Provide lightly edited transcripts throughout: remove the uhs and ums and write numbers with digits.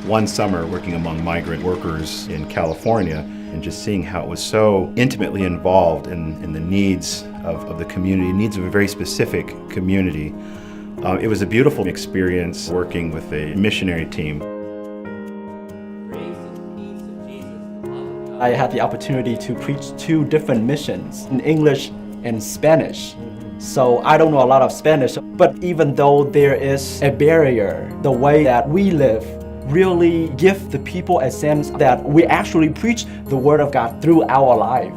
one summer working among migrant workers in California and just seeing how it was so intimately involved in the needs of the community, needs of a very specific community. It was a beautiful experience working with a missionary team. I had the opportunity to preach 2 different missions in English and Spanish. So I don't know a lot of Spanish, but even though there is a barrier, the way that we live really give the people a sense that we actually preach the Word of God through our life.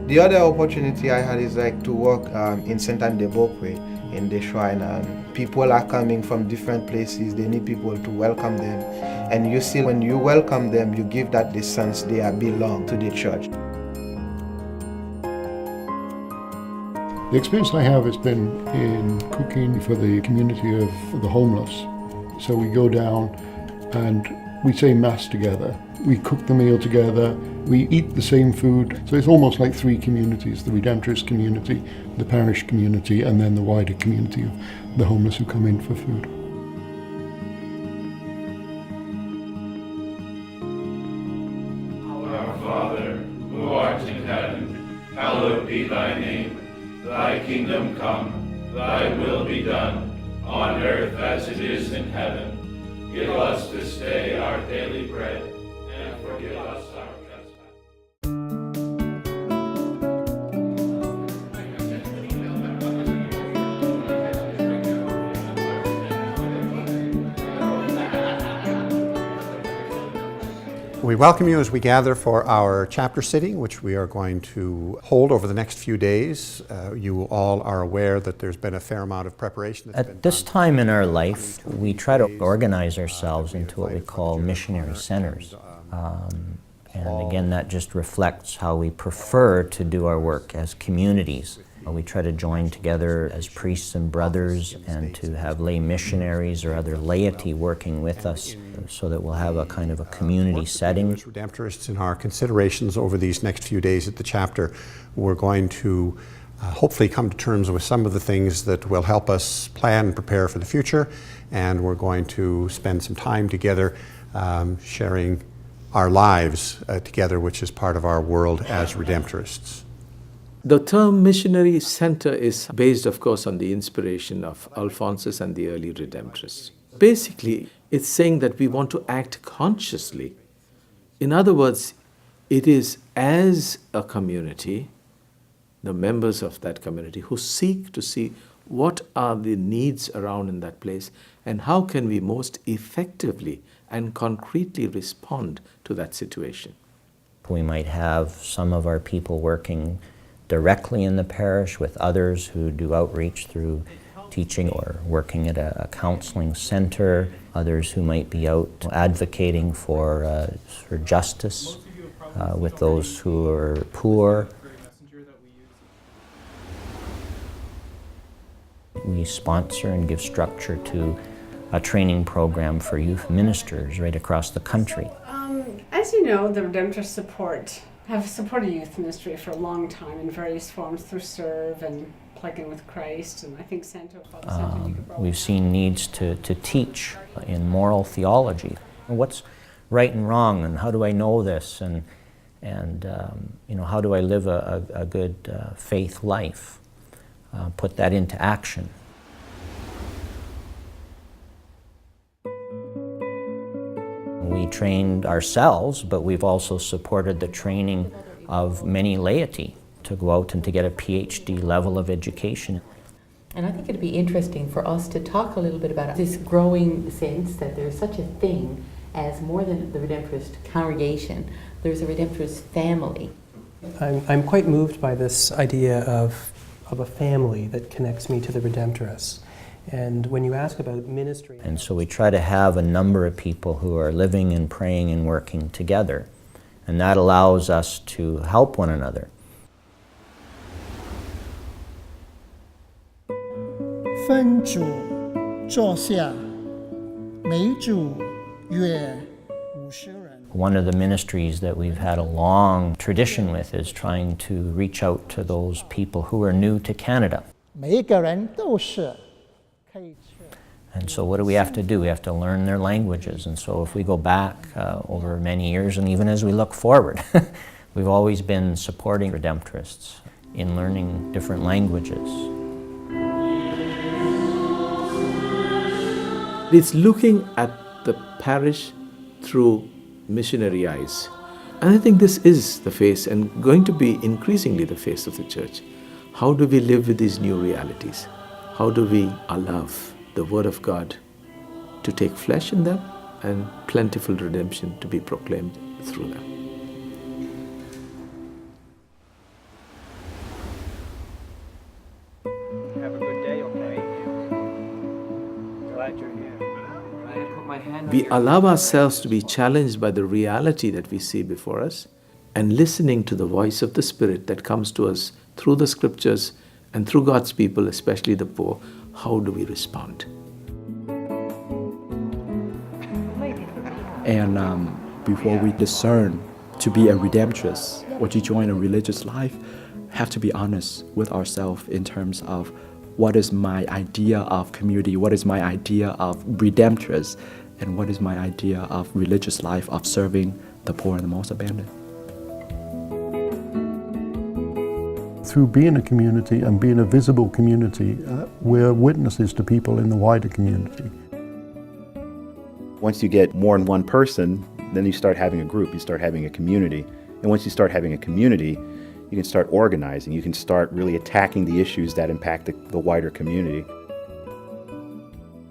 The other opportunity I had is to work in Saint-Anne-de-Beaupré in the shrine, and people are coming from different places. They need people to welcome them, and you see when you welcome them, you give that the sense they belong to the church. The experience I have has been in cooking for the community of the homeless. So we go down and we say Mass together. We cook the meal together. We eat the same food. So it's almost like 3 communities: the Redemptorist community, the parish community, and then the wider community of the homeless who come in for food. Our Father, who art in heaven, hallowed be thy name. Thy kingdom come, thy will be done, on earth as it is in heaven. Give us this day our daily bread, and forgive us our trespasses. We welcome you as we gather for our chapter sitting, which we are going to hold over the next few days. You all are aware that there's been a fair amount of preparation. At this time in our life, we try to organize ourselves into what we call missionary centers. And again, that just reflects how we prefer to do our work as communities. We try to join together as priests and brothers and to have lay missionaries or other laity working with us so that we'll have a kind of a community setting. As Redemptorists, in our considerations over these next few days at the chapter, we're going to hopefully come to terms with some of the things that will help us plan and prepare for the future, and we're going to spend some time together sharing our lives together, which is part of our world as Redemptorists. The term missionary center is based, of course, on the inspiration of Alphonsus and the early Redemptorists. Basically, it's saying that we want to act consciously. In other words, it is as a community, the members of that community who seek to see what are the needs around in that place and how can we most effectively and concretely respond to that situation. We might have some of our people working directly in the parish with others who do outreach through teaching or working at a counseling center, others who might be out advocating for justice with those who are poor. We sponsor and give structure to a training program for youth ministers right across the country. As you know, the Redemptorists have supported youth ministry for a long time in various forms through Serve and Plug In with Christ, and I think we've seen needs to teach in moral theology. What's right and wrong, and how do I know this, and how do I live a good faith life? Put that into action. We trained ourselves, but we've also supported the training of many laity to go out and to get a PhD level of education. And I think it'd be interesting for us to talk a little bit about this growing sense that there's such a thing as more than the Redemptorist congregation, there's a Redemptorist family. I'm quite moved by this idea of a family that connects me to the Redemptorists. And when you ask about ministry... And so we try to have a number of people who are living and praying and working together. And that allows us to help one another. 分主坐下，每主约50人。 One of the ministries that we've had a long tradition with is trying to reach out to those people who are new to Canada. 每一个人都是可以去。And so what do we have to do? We have to learn their languages. And so if we go back over many years, and even as we look forward, we've always been supporting Redemptorists in learning different languages. It's looking at the parish through missionary eyes. And I think this is the face and going to be increasingly the face of the church. How do we live with these new realities? How do we allow the Word of God to take flesh in them and plentiful redemption to be proclaimed through them? Have a good day, okay? Glad you're here. I put my hand We allow ourselves to be challenged by the reality that we see before us and listening to the voice of the Spirit that comes to us through the scriptures and through God's people, especially the poor. How do we respond? And before we discern to be a redemptress or to join a religious life, have to be honest with ourselves in terms of what is my idea of community, what is my idea of redemptress, and what is my idea of religious life, of serving the poor and the most abandoned. Through being a community and being a visible community, we're witnesses to people in the wider community. Once you get more than one person, then you start having a group, you start having a community. And once you start having a community, you can start organizing, you can start really attacking the issues that impact the wider community.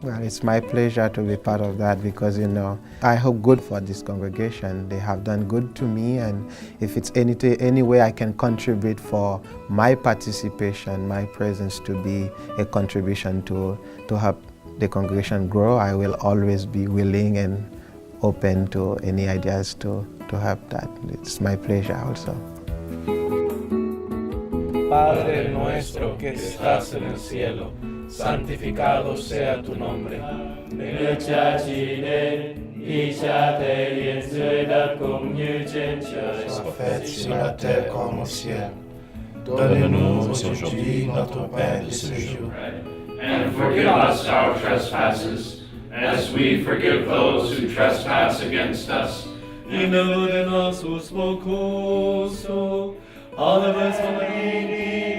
Well, it's my pleasure to be part of that because, I hope good for this congregation. They have done good to me, and if it's any way I can contribute for my participation, my presence to be a contribution to help the congregation grow, I will always be willing and open to any ideas to help that. It's my pleasure also. Padre nuestro que estás en el cielo, santificado sea tu nombre. 你的家纪念，以下的言罪的公义见证。Faites sur la terre comme au ciel. Donne-nous aujourd'hui notre pain de ce jour. And forgive us our trespasses, as we forgive those who trespass against us. Y no de nosotros mocoso, alabanza a